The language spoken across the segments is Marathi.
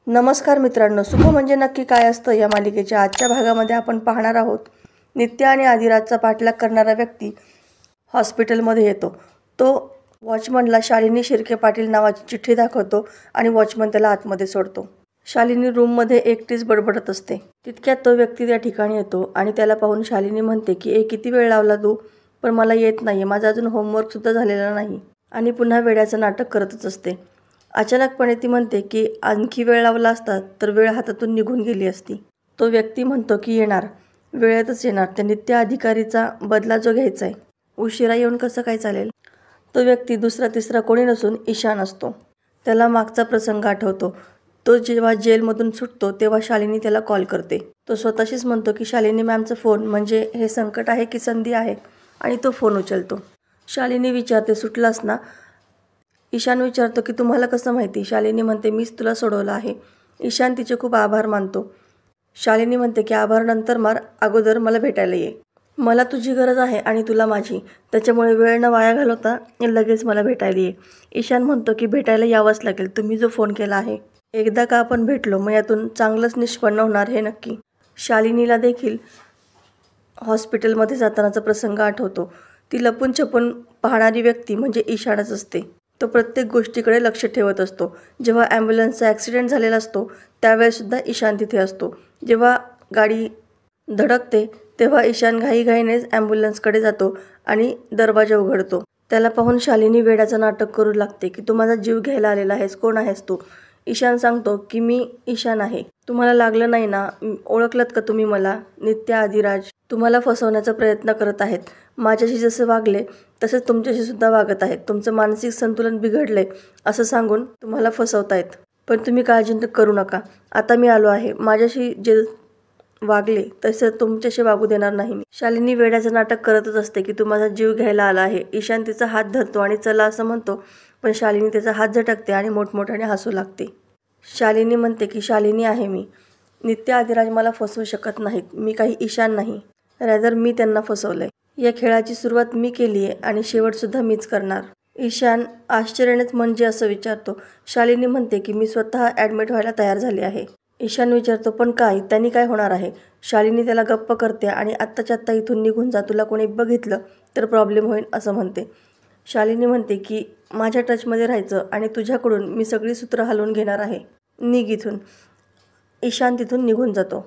नमस्कार मित्रांनो, सुख म्हणजे नक्की काय असतं या मालिकेच्या आजच्या भागामध्ये आपण पाहणार आहोत. नित्या आणि आदिराजचा पाठलाग करणारा व्यक्ती हॉस्पिटलमध्ये येतो. तो वॉचमनला शालिनी शिर्के पाटील नावाची चिठ्ठी दाखवतो आणि वॉचमन त्याला आतमध्ये सोडतो. शालिनी रूममध्ये एकटीच बडबडत असते. तितक्यात तो व्यक्ती त्या ठिकाणी येतो आणि त्याला पाहून शालिनी म्हणते की किती वेळ लावला तू, पण मला येत नाही, माझा अजून होमवर्कसुद्धा झालेला नाही. आणि पुन्हा वेड्याचं नाटक करतच असते. अचानकपणे ती म्हणते की आणखी वेळ लावला असता तर वेळ हातातून निघून गेली असती. तो व्यक्ती म्हणतो की येणार, वेळेतच येणार, त्या नित्य अधिकारीचा बदला जो घ्यायचा आहे, उशिरा येऊन कसं काय चालेल. तो व्यक्ती दुसरा तिसरा कोणी नसून ईशान असतो. त्याला मागचा प्रसंग आठवतो. तो जेव्हा जेलमधून सुटतो तेव्हा शालिनी त्याला कॉल करते. तो स्वतःशीच म्हणतो की शालिनी मॅमचा फोन, म्हणजे हे संकट आहे की संधी आहे, आणि तो फोन उचलतो. शालिनी विचारते सुटलास ना. ईशान विचारतो की तुम्हाला कसं माहिती. शालिनी म्हणते मीच तुला सोडवलं आहे. ईशान तिचे खूप आभार मानतो. शालिनी म्हणते की आभार नंतर मार, अगोदर मला भेटायला ये. मला तुझी गरज आहे आणि तुला माझी, त्याच्यामुळे वेळ न वाया घालवता लगेच मला भेटायला ये. ईशान म्हणतो की भेटायला यावंच लागेल, तुम्ही जो फोन केला आहे. एकदा का आपण भेटलो मग यातून चांगलंच निष्पन्न होणार हे नक्की. शालिनीला देखील हॉस्पिटलमध्ये जातानाचा प्रसंग आठवतो. ती लपून छपून पाहणारी व्यक्ती म्हणजे ईशानच असते. तो प्रत्येक गोष्टीकडे लक्ष ठेवत असतो. जेव्हा ॲम्ब्युलन्सचा ॲक्सिडेंट झालेला असतो त्यावेळेसुद्धा ईशान तिथे असतो. जेव्हा गाडी धडकते तेव्हा ईशान घाईघाईनेच ॲम्ब्युलन्सकडे जातो आणि दरवाजा उघडतो. त्याला पाहून शालिनी वेड्याचं नाटक करू लागते की तू माझा जीव घ्यायला आलेला आहेस, कोण आहेस तू. ईशान सांगतो की मी ईशान आहे. तुम्हाला लागलं नाही ना, ओळखलत का तुम्ही मला. नित्या आदिराज तुम्हाला फसवण्याचा प्रयत्न करत आहेत. माझ्याशी जसं वागले तसेच तुमच्याशी सुद्धा वागत आहेत. तुमचं मानसिक संतुलन बिघडलंय असं सांगून तुम्हाला फसवतायत. पण तुम्ही काळजी करू नका, आता मी आलो आहे. माझ्याशी जे वागले तसं तुमच्याशी वागू देणार नाही मी. शालिनी वेड्याचं नाटक करतच असते की तू माझा जीव घ्यायला आला आहे. ईशान तिचा हात धरतो आणि चला असं म्हणतो, पण शालिनी त्याचा हात झटकते आणि मोठमोठ्याने हसू लागते. शालिनी म्हणते की शालिनी आहे मी. नित्य आदिराज मला फसवू शकत नाहीत. मी काही ईशान नाही, रॅदर मी त्यांना फसवलंय. या खेळाची सुरुवात मी केली आहे आणि शेवटसुद्धा मीच करणार. ईशान आश्चर्यानेच म्हणजे असं विचारतो. शालिनी म्हणते की मी स्वतः ॲडमिट व्हायला तयार झाले आहे. ईशान विचारतो पण काय, त्यांनी काय होणार आहे. शालिनी त्याला गप्प करते आणि आत्ताच्या आत्ता इथून निघून जा, तुला कोणी बघितलं तर प्रॉब्लेम होईल असं म्हणते. शालिनी म्हणते की माझ्या टचमध्ये राहायचं आणि तुझ्याकडून मी सगळी सूत्र हलवून घेणार आहे, निघ इथून. ईशान तिथून निघून जातो.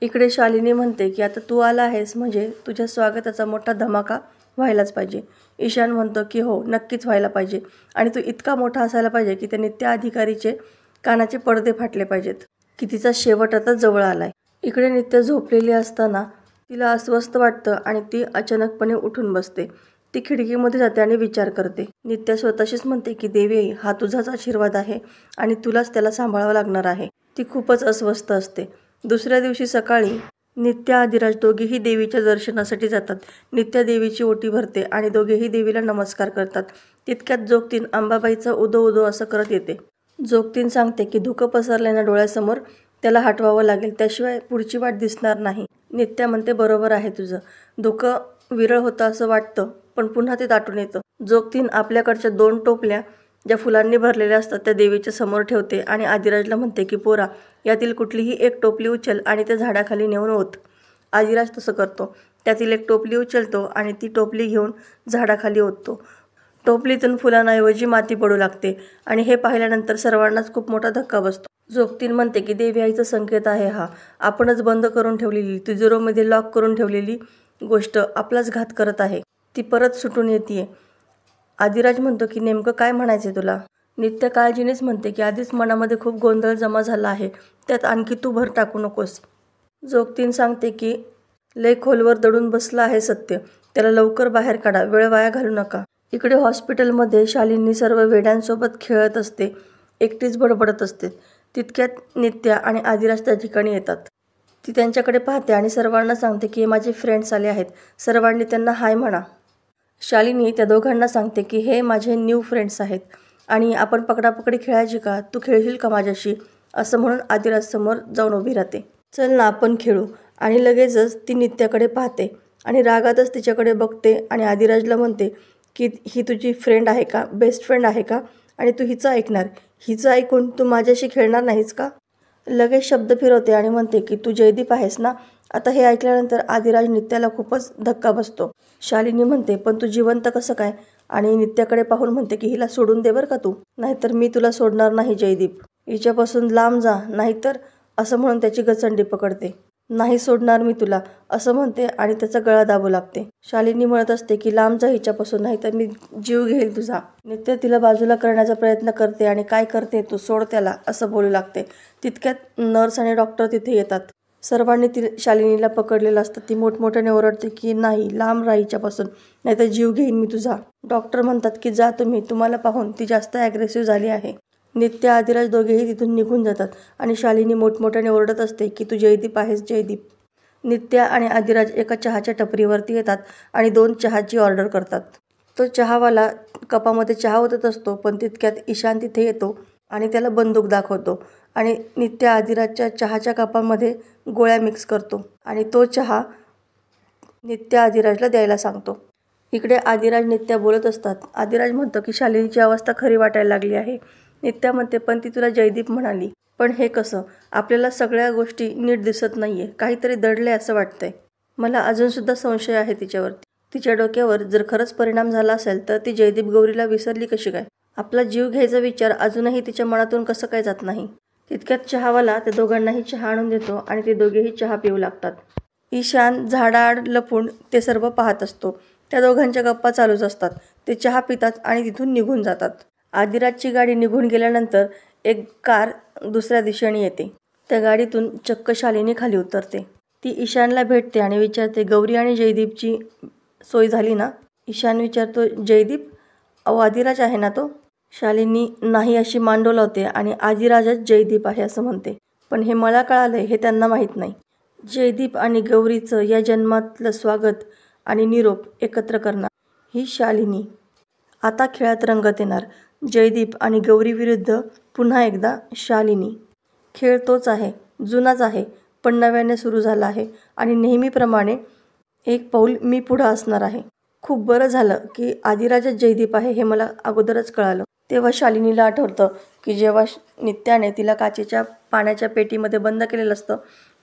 इकडे शालिनी म्हणते की आता तू आला आहेस म्हणजे तुझ्या स्वागताचा मोठा धमाका व्हायलाच पाहिजे. ईशान म्हणतो की हो, नक्कीच व्हायला पाहिजे, आणि तू इतका मोठा असायला पाहिजे की त्या नित्य अधिकारीचे कानाचे पडदे फाटले पाहिजेत, की तिचा शेवट आता जवळ आलाय. इकडे नित्य झोपलेली असताना तिला अस्वस्थ वाटतं आणि ती अचानकपणे उठून बसते. ती खिडकीमध्ये जाते आणि विचार करते. नित्य स्वतःशीच म्हणते की देवी, हा तुझाच आशीर्वाद आहे आणि तुलाच त्याला सांभाळावं लागणार आहे. ती खूपच अस्वस्थ असते. दुसऱ्या दिवशी सकाळी नित्य आदिराज दोघेही देवीच्या दर्शनासाठी जातात. नित्या देवीची ओटी भरते आणि दोघेही देवीला नमस्कार करतात. तितक्यात जोगतीन अंबाबाईचा उदो उदो असं करत येते. जोगतीन सांगते की धुकं पसरल्यानं डोळ्यासमोर त्याला हटवावं लागेल, त्याशिवाय पुढची वाट दिसणार नाही. नित्या म्हणते बरोबर आहे तुझं, धुकं विरळ होतं असं वाटतं पण पुन्हा ते दाटून येतं. जोगतीन आपल्याकडच्या 2 टोपल्या ज्या फुलांनी भरलेल्या असतात त्या देवीच्या समोर ठेवते आणि आदिराजला म्हणते की पोरा, यातील कुठलीही एक टोपली उचल आणि त्या झाडाखाली नेऊन ओत. आदिराज तसं करतो. त्यातील एक टोपली उचलतो आणि ती टोपली घेऊन झाडाखाली ओततो. टोपलीतून फुलांऐवजी माती पडू लागते आणि हे पाहिल्यानंतर सर्वांनाच खूप मोठा धक्का बसतो. जोगतीन म्हणते की देवी आईचा संकेत आहे हा. आपणच बंद करून ठेवलेली, तिजोरीमध्ये लॉक करून ठेवलेली गोष्ट आपलाच घात करत आहे. ती परत सुटून येते. आदिराज म्हणतो की नेमकं काय म्हणायचं तुला. नित्य काळजीनेच म्हणते की आधीच मनामध्ये खूप गोंधळ जमा झाला आहे, त्यात आणखी तू भर टाकू नकोस. जोगतीन सांगते की लय खोलवर दडून बसलं आहे सत्य, त्याला लवकर बाहेर काढा, वेळ वाया घालू नका. इकडे हॉस्पिटलमध्ये शालिनी सर्व वेड्यांसोबत खेळत असते, एकटीच बडबडत असते. तितक्यात नित्या आणि आदिराज त्या ठिकाणी येतात. ती त्यांच्याकडे पाहते आणि सर्वांना सांगते की हे माझे फ्रेंड्स आले आहेत, सर्वांनी त्यांना हाय म्हणा. शालिनी त्या दोघांना सांगते की हे माझे न्यू फ्रेंड्स आहेत आणि आपण पकडापकडी खेळायची का, तू खेळशील का माझ्याशी, असं म्हणून आदिराज समोर जाऊन उभी राहते. चल ना आपण खेळू. आणि लगेचच ती नित्याकडे पाहते आणि रागातच तिच्याकडे बघते आणि आदिराजला म्हणते की ही तुझी फ्रेंड आहे का, बेस्ट फ्रेंड आहे का, आणि तू हिचं ऐकणार. हिचं ऐकून तू माझ्याशी खेळणार नाहीस का? लगेच शब्द फिरवते आणि म्हणते की तू जयदीप आहेस ना? आता हे ऐकल्यानंतर आदिराज नित्याला खूपच धक्का बसतो. शालिनी म्हणते पण तू जिवंत कसं काय? आणि नित्याकडे पाहून म्हणते की हिला सोडून दे बरं का तू, नाहीतर मी तुला सोडणार नाही जयदीप. हिच्यापासून लांब जा नाहीतर, असं म्हणून त्याची गचंडी पकडते. नाही सोडणार मी तुला, असं म्हणते आणि त्याचा गळा दाबू लागते. शालिनी म्हणत असते की लांब जा हिच्यापासून, नाहीतर मी जीव घेईल तुझा. नित्य तिला बाजूला करण्याचा प्रयत्न करते आणि काय करते तू, सोड त्याला, असं बोलू लागते. तितक्यात नर्स आणि डॉक्टर तिथे येतात. सर्वांनी शालिनीला पकडलेलं असतं. ती मोठमोठ्याने ओरडते की नाही, लांब राहा हिच्यापासून, नाहीतर जीव घेईन मी तुझा. डॉक्टर म्हणतात की जा तुम्ही, तुम्हाला पाहून ती जास्त ॲग्रेसिव्ह झाली आहे. नित्य आदिराज दोघेही तिथून निघून जातात आणि शालिनी मोठमोठ्याने ओरडत असते की तू जयदीप आहेस जयदीप. नित्या आणि आदिराज एका चहाच्या टपरीवरती येतात आणि 2 चहाची ऑर्डर करतात. तो चहावाला कपामध्ये चहा ओतत असतो, पण तितक्यात ईशान तिथे येतो आणि त्याला बंदूक दाखवतो आणि नित्य आदिराजच्या चहाच्या कपामध्ये गोळ्या मिक्स करतो आणि तो चहा नित्य आदिराजला द्यायला सांगतो. इकडे आदिराज नित्या बोलत असतात. आदिराज म्हणतो की शालिनीची अवस्था खरी वाटायला लागली आहे. नित्या म्हणते पण ती तुला जयदीप म्हणाली, पण हे कसं? आपल्याला सगळ्या गोष्टी नीट दिसत नाहीये, काहीतरी दडले असं वाटतंय. मला अजूनसुद्धा संशय आहे तिच्यावरती. तिच्या डोक्यावर जर खरंच परिणाम झाला असेल तर ती जयदीप गौरीला विसरली कशी काय? आपला जीव घ्यायचा विचार अजूनही तिच्या मनातून कसं काय जात नाही? तितक्यात चहावाला त्या दोघांनाही चहा आणून देतो आणि ते दोघेही चहा पिऊ लागतात. ईशान झाडाआड लपून ते सर्व पाहत असतो. त्या दोघांच्या गप्पा चालूच असतात. ते चहा पितात आणि तिथून निघून जातात. आदिराजची गाडी निघून गेल्यानंतर एक कार दुसऱ्या दिशेने येते. त्या गाडीतून चक्क शालिनी खाली उतरते. ती ईशानला भेटते आणि विचारते गौरी आणि जयदीपची सोय झाली ना? ईशान विचारतो जयदीप? अहो आदिराज आहे ना तो? शालिनी नाही अशी मान डोलावते आणि आदिराजच जयदीप आहे असं म्हणते. पण हे मला कळालंय, हे त्यांना माहीत नाही. जयदीप आणि गौरीचं या जन्मातलं स्वागत आणि निरोप एकत्र करणार ही शालिनी. आता खेळात रंगत येणार. जयदीप आणि गौरी विरुद्ध पुन्हा एकदा शालिनी. खेळ तोच आहे, जुनाच आहे, पण नव्याने सुरू झाला आहे आणि नेहमीप्रमाणे एक पाऊल मी पुढं असणार आहे. खूप बरं झालं की आदिराजच जयदीप आहे हे मला अगोदरच कळालं. तेव्हा शालिनीला आठवतं की जेव्हा नित्याने तिला काचेच्या पाण्याच्या पेटीमध्ये बंद केलेलं असतं,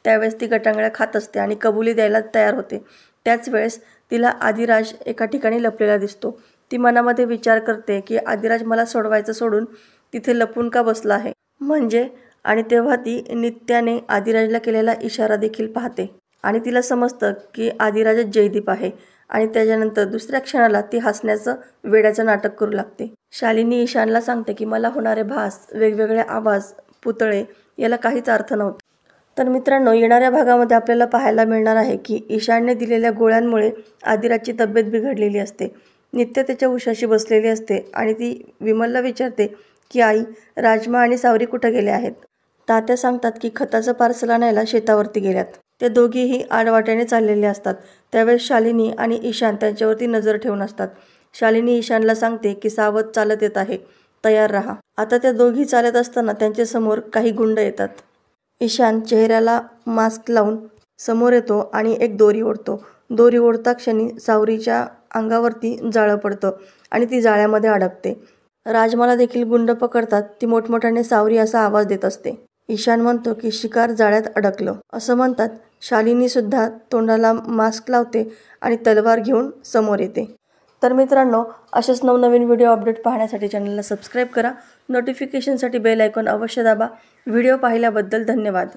त्यावेळेस ती गटांगळ्या खात असते आणि कबुली द्यायला तयार होते. त्याच वेळेस तिला आदिराज एका ठिकाणी लपलेला दिसतो. ती मनामध्ये विचार करते की आदिराज मला सोडवायचं सोडून तिथे लपून का बसला आहे म्हणजे, आणि तेव्हा ती नित्याने आदिराजला केलेला इशारा देखील पाहते आणि तिला समजतं की आदिराजच जयदीप आहे. आणि त्याच्यानंतर दुसऱ्या क्षणाला ती हसण्याचं वेड्याचं नाटक करू लागते. शालिनी ईशानला सांगते की मला होणारे भास, वेगवेगळे आवाज, पुतळे याला काहीच अर्थ नव्हता. तर मित्रांनो, येणाऱ्या भागामध्ये आपल्याला पाहायला मिळणार आहे की ईशानने दिलेल्या गोळ्यांमुळे आदिराजची तब्येत बिघडलेली असते. नित्य त्याच्या उशाशी बसलेली असते आणि ती विमलला विचारते की आई, राजमा आणि सावरी कुठं गेले आहेत? तात्या सांगतात की खताचं पार्सल आणायला शेतावरती गेल्यात. ते दोघेही आडवाट्याने चाललेले असतात. त्यावेळेस शालिनी आणि ईशान त्यांच्यावरती नजर ठेवून असतात. शालिनी ईशानला सांगते की सावध चालत येत आहे, तयार राहा. आता त्या दोघी चालत असताना त्यांच्यासमोर काही गुंड येतात. ईशान चेहऱ्याला मास्क लावून समोर येतो आणि एक दोरी ओढतो. दोरी ओढता क्षणी सावरीच्या अंगावरती जाळं पडतं आणि ती जाळ्यामध्ये अडकते. राजमाला देखील गुंड पकडतात. ती मोठमोठ्याने सावरी असा आवाज देत असते. ईशान म्हणतो की शिकार जाळ्यात अडकलं असं म्हणतात. शालिनी सुद्धा तोंडाला मास्क लावते आणि तलवार घेऊन समोर येते. तर मित्रांनो, असेच नवनवीन व्हिडिओ अपडेट पाहण्यासाठी चॅनलला सबस्क्राईब करा. नोटिफिकेशनसाठी बेल आयकॉन अवश्य दाबा. व्हिडिओ पाहिल्याबद्दल धन्यवाद.